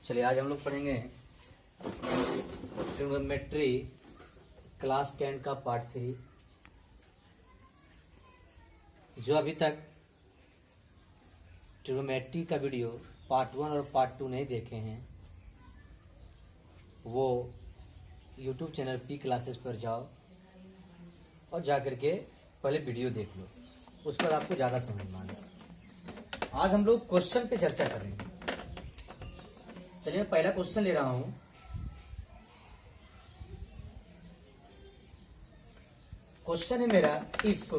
चलिए आज हम लोग पढ़ेंगे ट्रिग्नोमेट्री क्लास 10 का पार्ट 3। जो अभी तक ट्रिग्नोमेट्री का वीडियो पार्ट 1 और पार्ट 2 नहीं देखे हैं वो यूट्यूब चैनल पी क्लासेस पर जाओ और जा करके पहले वीडियो देख लो, उस पर आपको ज़्यादा समझ में आएगा। आज हम लोग क्वेश्चन पे चर्चा करेंगे। चलिए मैं पहला क्वेश्चन ले रहा हूं। क्वेश्चन है मेरा, if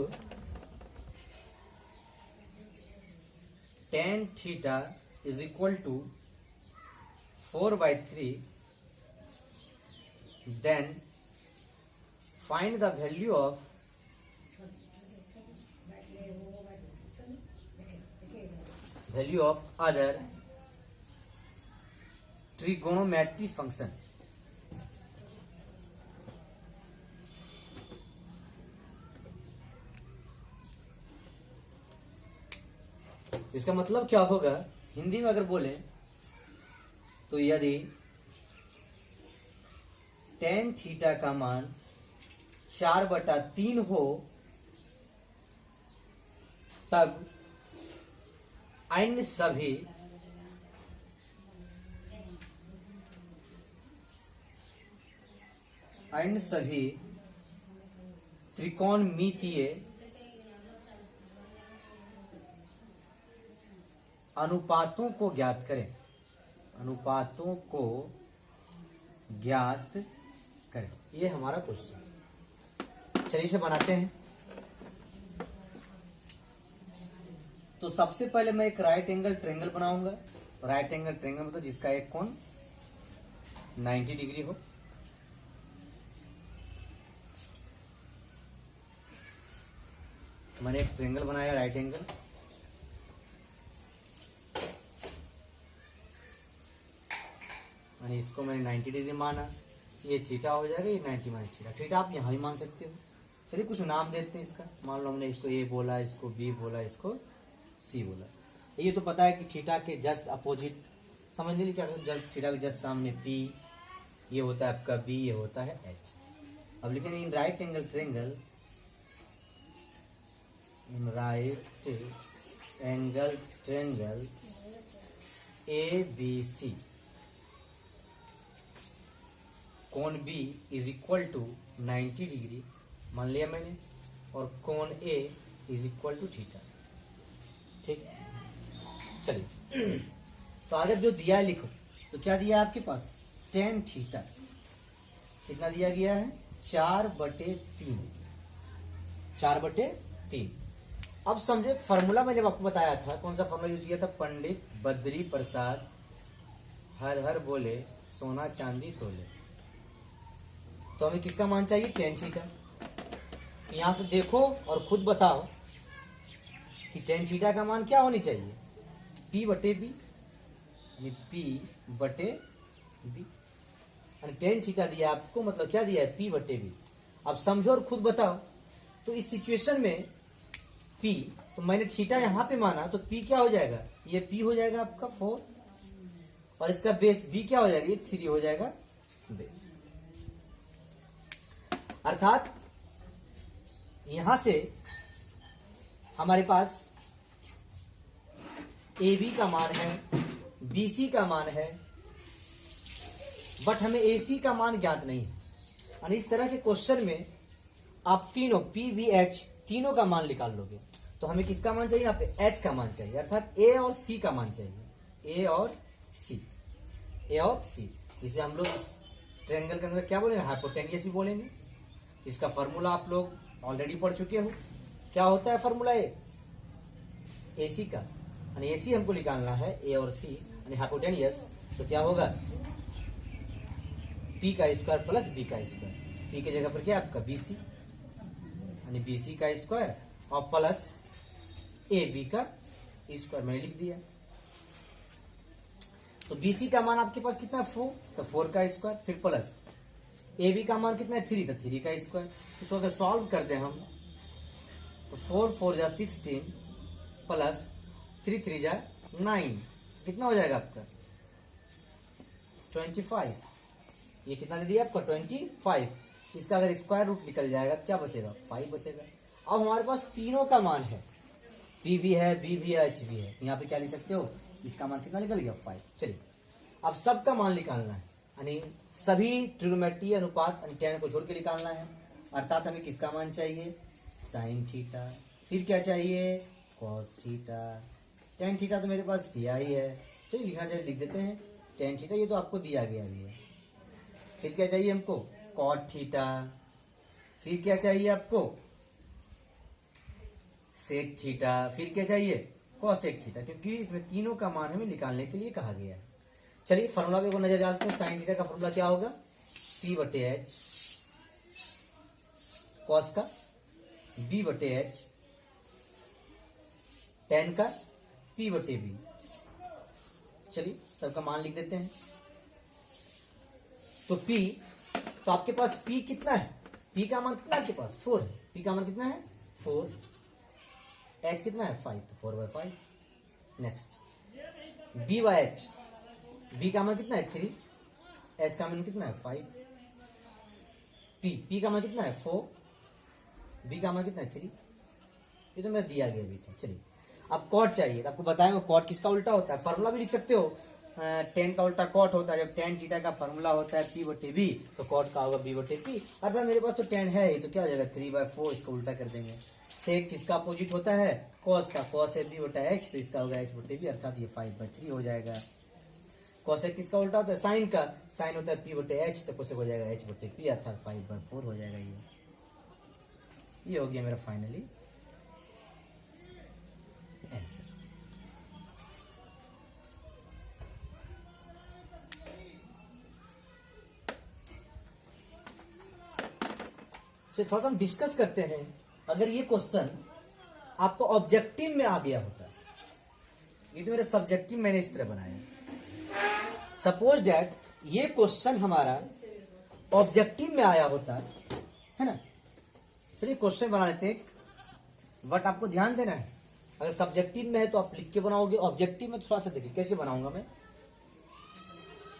tan theta is equal to 4/3 then find the value of other trigonometry function. इसका मतलब क्या होगा हिंदी में अगर बोले तो, यदि tan थीटा का मान 4/3 हो तब अन्य सभी त्रिकोणमितीय अनुपातों को ज्ञात करें। ये हमारा क्वेश्चन। चलिए इसे बनाते हैं। तो सबसे पहले मैं एक राइट एंगल ट्रायंगल बनाऊंगा। राइट एंगल ट्रायंगल मतलब जिसका एक कोण 90 डिग्री हो। मैंने एक ट्रायंगल बनाया राइट एंगल। मैंने इसको मैंने 90 डिग्री माना। ये थीटा हो जाएगा, ये 90 माइनस थीटा। थीटा आप यहां भी मान सकते हो। चलिए कुछ नाम देते हैं इसका। मान लो हमने इसको ए बोला, इसको बी बोला, इसको सी बोला। ये तो पता है कि थीटा के जस्ट अपोजिट समझ लीजिए क्या, जस्ट थीटा के जस्ट सामने पी, ये होता है आपका बी, ये होता है एच। अब लिखेंगे in right angle triangle, A B C, कोण B is equal to 90 degree मान लिया मैंने, और कोण A is equal to theta. ठीक, चलिए तो आगे जो दिया है लिखो। तो क्या दिया है आपके पास? tan थीटा कितना दिया गया है? 4/3। 4/3। अब समझो फॉर्मूला मैंने आपको बताया था। कौन सा फॉर्मूला यूज किया था? पंडित बद्री प्रसाद हर हर बोले सोना चांदी तोले। तो हमें किसका मान चाहिए? tan theta. यहां से देखो और खुद बताओ कि tan थीटा का मान क्या होनी चाहिए? P/B, यानी P/B। tan थीटा दिया आपको, मतलब क्या दिया है? P/B। अब समझो और खुद बताओ। तो इस सिचुएशन में P, तो मैंने थीटा यहां पे माना, तो P क्या हो जाएगा? ये P हो जाएगा आपका 4, और इसका बेस B क्या हो जाएगा? ये 3 हो जाएगा बेस। अर्थात यहां से हमारे पास AB का मान है, BC का मान है, बट हमें AC का मान ज्ञात नहीं है। और इस तरह के क्वेश्चन में आप तीनों PVH तीनों का मान निकाल लोगे। तो हमें किसका मान चाहिए? यहाँ पे H का मान चाहिए, अर्थात A और C का मान चाहिए। A और C, जिसे हम लोग ट्रायंगल के अंदर क्या बोलेंगे? हाइपोटेन्यूस भी बोलेंगे। इसका फॉर्मूला आप लोग ऑलरेडी पढ़ चुके हो। क्या होता है फॉर्मूला? AC का, यानी AC हमको निकालना है, A और C यानी हाइपोटेन्यूस। तो क्या होगा? P का स्क्वायर प्लस B का स्क्वायर। P की जगह पर क्या है आपका? BC, यानी BC का स्क्वायर और प्लस AB का स्क्वायर मैंने लिख दिया। तो BC का मान आपके पास कितना? 4, तो 4 का स्क्वायर, फिर प्लस AB का मान कितना है? 3, तो 3 का स्क्वायर। इसको अगर सॉल्व कर दें हम तो 4 4 जा 16 प्लस 3 3 जा 9, कितना हो जाएगा आपका? 25। ये कितना दे दिया आपको 25। इसका अगर स्क्वायर रूट निकल जाएगा क्या बचेगा 5 बचेगा। अब हमारे पास तीनों का मान है, पी भी है, बी भी है, एच भी है। यहाँ पे क्या लिख सकते हो, इसका मान कितना निकल गया 5। चलिए अब सबका मान निकालना है, यानी सभी ट्रिग्नोमेट्री अनुपात tan को छोड़ के निकालना है। अर्थात हमें किसका मान चाहिए, साइन थीटा, फिर क्या चाहिए कॉस थीटा, टेन थीटा तो मेरे पास दिया ही है। चलिए लिखना चाहिए, लिख देते हैं टेन थीटा, ये तो आपको दिया गया भी है। फिर क्या चाहिए हमको कॉट थीटा, फिर क्या चाहिए आपको सेक थीटा, फिर क्या चाहिए कॉसेक थीटा, क्योंकि इसमें तीनों का मान हमें निकालने के लिए कहा गया है। चलिए फॉर्मूला पे को नजर डालते हैं। साइन थीटा का फॉर्मूला क्या होगा, पी बटे एच, कॉस का बी बटे एच, टेन का पी बटे बी। चलिए सबका मान लिख देते हैं। तो P, तो आपके पास P कितना है, P का मान कितना है आपके पास 4 है, P का मान कितना है 4, H कितना है 5, तो 4/5। Next B by H, B का मान कितना है 3, H का मान कितना है 5, P का मान कितना है 4, B का मान कितना है 3, ये तो मेरा दिया गया भी था। चलिए अब कॉट चाहिए, आपको बताएंगे कॉट किसका उल्टा होता है, फॉर्मूला भी लिख सकते हो, टेन का उल्टा कॉट होता है। जब टेन थीटा का फॉर्मूला होता है पी बटे बी, तो कॉट का होगा बी बटे पी। अर्थात मेरे पास तो टेन है ही, तो क्या हो जाएगा 3/4, इसको उल्टा कर देंगे। सेक किसका अपोजिट होता है, कॉस का, कॉस है बी बटा एच, तो इसका होगा एच बटे बी, अर्थात ये 5/3 हो जाएगा। कॉसेक किसका उल्टा होता है, साइन का, साइन होता है पी बटे एच, तो कोसेक हो जाएगा एच बटे पी, अर्थात 5/4 हो जाएगा। ये हो गया मेरा फाइनली आंसर। थोड़ा सा हम डिस्कस करते हैं। अगर ये क्वेश्चन आपको ऑब्जेक्टिव में आ गया होता, ये तो मेरे सब्जेक्टिव मैंने इस तरह बनाया। सपोज दैट ये क्वेश्चन हमारा ऑब्जेक्टिव में आया होता है ना। चलिए क्वेश्चन बना लेते हैं, बट आपको ध्यान देना है, अगर सब्जेक्टिव में है तो आप लिख के बनाओगे, ऑब्जेक्टिव में थोड़ा सा देखिए कैसे बनाऊंगा मैं।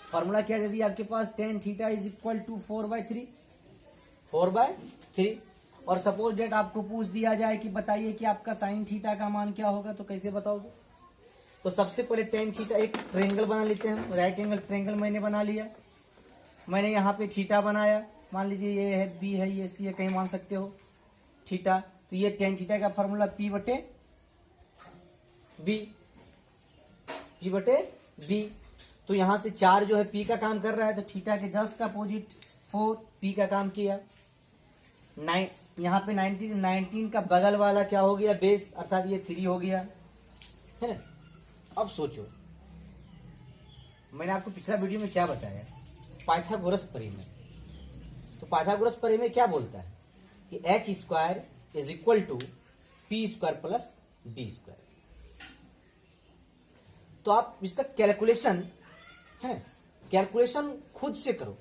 फॉर्मूला क्या दे दिया आपके पास, tan theta is equal to 4/3। और सपोज डेट आपको पूछ दिया जाए कि बताइए कि आपका साइन थीटा का मान क्या होगा, तो कैसे बताओगे। तो सबसे पहले tan थीटा, एक ट्रायंगल बना लेते हैं हम, राइट एंगल ट्रायंगल मैंने बना लिया। मैंने यहाँ पे थीटा बनाया, मान लीजिए ये है बी है, ये सी है, कहीं मान सकते हो थीटा। तो ये tan थीटा का फॉर्मूला पी बटे बी। तो यहां से 4 जो है पी का काम कर रहा है, तो थीटा के जस्ट अपोजिट 4 पी का काम किया। यहाँ पे 19 का बगल वाला क्या हो गया बेस, अर्थात ये 3 हो गया है ना। अब सोचो, मैंने आपको पिछला वीडियो में क्या बताया, पाइथागोरस परिमेय। तो पाइथागोरस परिमेय क्या बोलता है कि H square is equal to P square plus B square. तो आप इसका कैलकुलेशन है, कैलकुलेशन खुद से करो,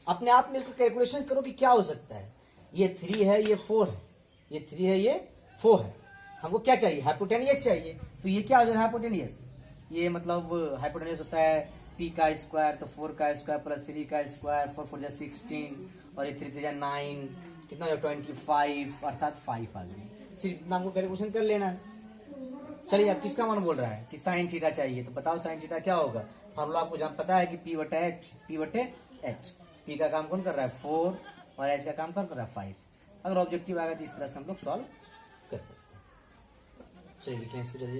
अपने आप में इसको कैलकुलेशन करो कि क्या हो सकता है। ये 3 है, ये 4 है, ये 3 है, ये 4 है। हमको क्या चाहिए, हाइपोटेनियस चाहिए। तो ये क्या हो जाएगा हाइपोटेनियस, ये मतलब हाइपोटेनियस होता है पी का स्क्वायर, तो 4 का स्क्वायर प्लस 3 का स्क्वायर, 4 4 16 और ये 3 3 9, कितना हो 25, अर्थात 5 आ गई। सिर्फ इतना हमको कैलकुलेशन कर लेना है। चलिए अब किसका मान बोल रहा है कि साइन थीटा चाहिए, तो बताओ साइन थीटा क्या होगा। फॉर्मूला आपको जहां पता है कि पी बटे एच, पी का काम कौन कर रहा है 4 और एच का काम कौन कर रहा है 5। अगर ऑब्जेक्टिव आएगा तो इस तरह से हम लोग सॉल्व कर सकते हैं। चलिए लिख लें इसको जल्दी।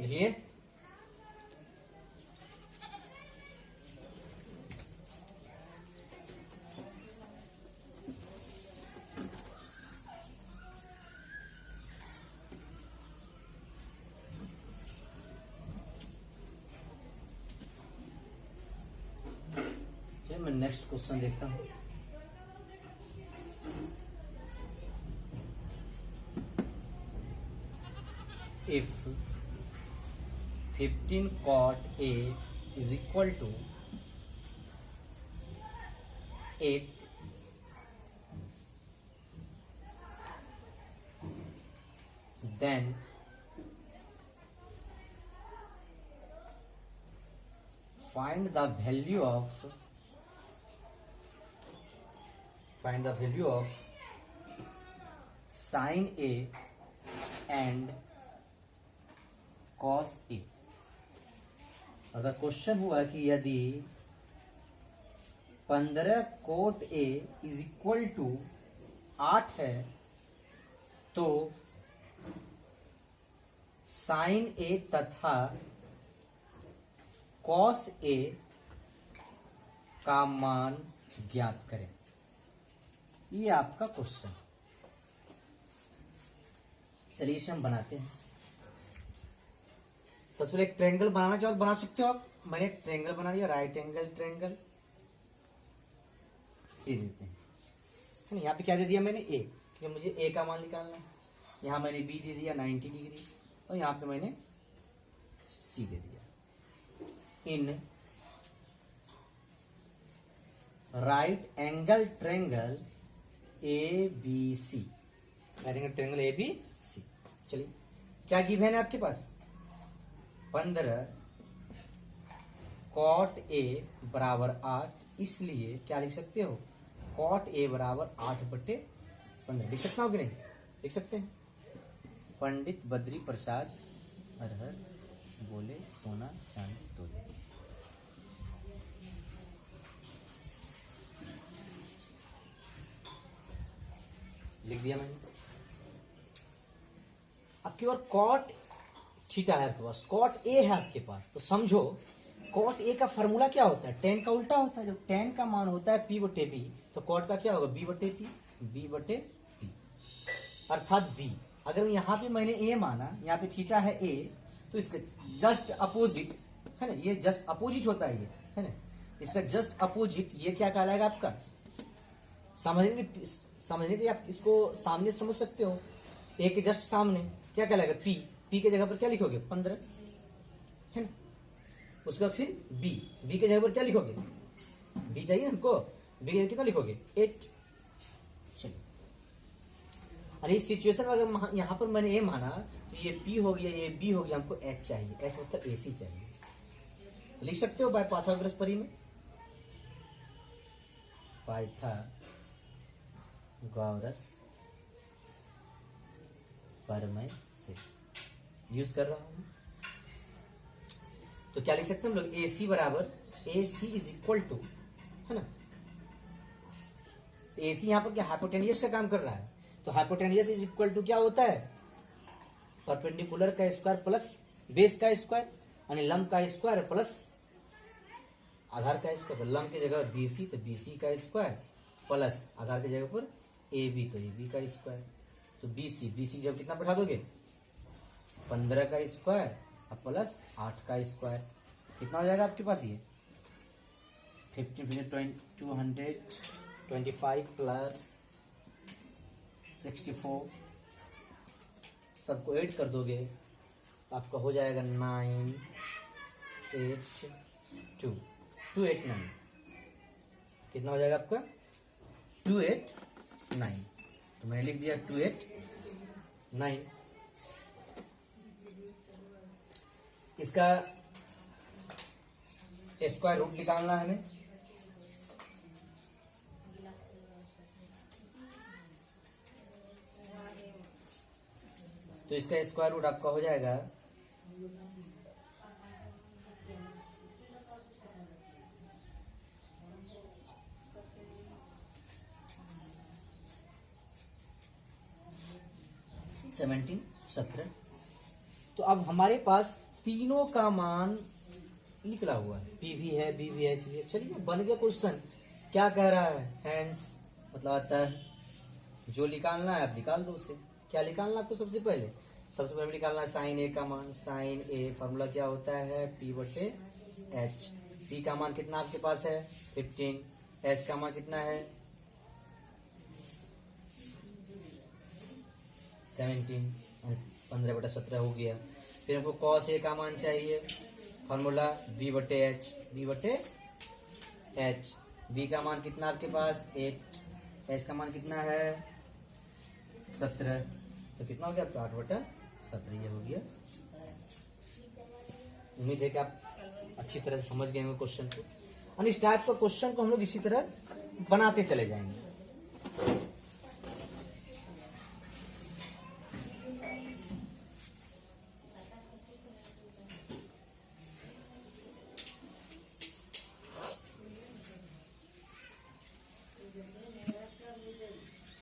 लिखिए मैं नेक्स्ट क्वेश्चन देखता हूँ। If 15 cot A is equal to 8, then find the value of sin A and cos A। अगर क्वेश्चन हुआ कि यदि 15 cot A is equal to 8 है तो साइन A तथा कॉस A का मान ज्ञात करें। ये आपका क्वेश्चन। चलिए इसे हम बनाते हैं। सबसे पहले एक ट्रायंगल बनाना चाहो तो बना सकते हो आप। मैंने एक ट्रायंगल बना लिया, राइट एंगल ट्रायंगल दे देते हैं, है ना। यहाँ पे क्या दे दिया मैंने? ए, क्योंकि मुझे ए का मान निकालना है। यहाँ मैंने बी दे दिया 90 डिग्री और यहाँ पे मैंने सी दे दिया। In right angle triangle A B C, right angle triangle A B C. चलिए क्या गिवन है आपके पास? 15 कॉट ए बराबर 8, इसलिए क्या लिख सकते हो? कॉट ए बराबर 8/15 लिख सकता हूं कि नहीं? लिख सकते हैं। पंडित बद्री प्रसाद हर हर बोले सोना चांदी तोले। लिख दिया मैंने। आपके पास कॉट थीटा है, आपके पास कॉट ए है आपके पास, तो समझो कॉट ए का फॉर्मूला क्या होता है? टेन का उल्टा होता है। जब टेन का मान होता है P/B, तो कॉट का क्या होगा? B/P, B/P, अर्थात B। अगर यहाँ पे मैंने ए माना, यहाँ पे थीटा है ए, तो इसका जस्ट अपोजिट है ना, ये जस्ट अपोजिट होता है, ये है ना, इसका जस्ट अपोजिट ये क्या कहलाएगा आपका? समझने के आप इसको सामने समझ सकते हो। ए के जस्ट सामने क्या कहलाएगा? पी। पी के जगह पर क्या लिखोगे? 15, है ना। उसके बाद फिर बी, बी के जगह पर क्या लिखोगे? बी चाहिए हमको, बी के जगह कितना लिखोगे? 8। चलिए, और इस सिचुएशन में अगर यहां पर मैंने ए माना तो ये पी हो गया, ये बी हो गया, हमको एच चाहिए। एच मतलब एसी चाहिए। तो लिख सकते हो बाय पाइथागोरस परी में, पाइथागोरस परमय से यूज कर रहा हूं। तो क्या लिख सकते हैं हम लोग? AC बराबर AC इज इक्वल टू, है ना। तो AC यहां पर क्या हाइपोटेन्यूस का काम कर रहा है, तो हाइपोटेन्यूस इज इक्वल टू क्या होता है? परपेंडिकुलर का स्क्वायर प्लस बेस का स्क्वायर, यानी लंब का स्क्वायर प्लस आधार का स्क्वायर। तो लंब की जगह BC, तो BC का स्क्वायर प्लस आधार की जगह पर AB, तो AB का स्क्वायर। तो BC जब कितना बैठा दोगे? 15 का स्क्वायर और प्लस 8 का स्क्वायर। कितना हो जाएगा आपके पास? ये 225 प्लस 64, सबको ऐड कर दोगे तो आपका हो जाएगा 289। कितना हो जाएगा आपका? 289। तो मैंने लिख दिया 289। इसका स्क्वायर रूट निकालना है हमें। तो इसका स्क्वायर रूट आपका हो जाएगा 17। तो अब हमारे पास तीनों का मान निकला हुआ है, P भी है, B भी है, C भी है। चलिए बन गया क्वेश्चन। क्या कह रहा है? हैंस मतलब आता है जो निकालना है आप निकाल दो उसे। क्या निकालना आपको? सबसे पहले निकालना है साइन ए का मान। साइन ए फॉर्मूला क्या होता है? P/H। P का मान कितना आपके पास है? 15। H का मान कितना है? 17। 15/17 हो गया। फिर हमको cos A का मान चाहिए, फॉर्मूला B/H, B/H। B का मान कितना आपके पास 8, H का मान कितना है 17, तो कितना हो गया आपका 8/17 ये हो गया। उम्मीद है कि आप अच्छी तरह से समझ गए होंगे क्वेश्चन को। और इस टाइप का क्वेश्चन को हम लोग इसी तरह बनाते चले जाएंगे।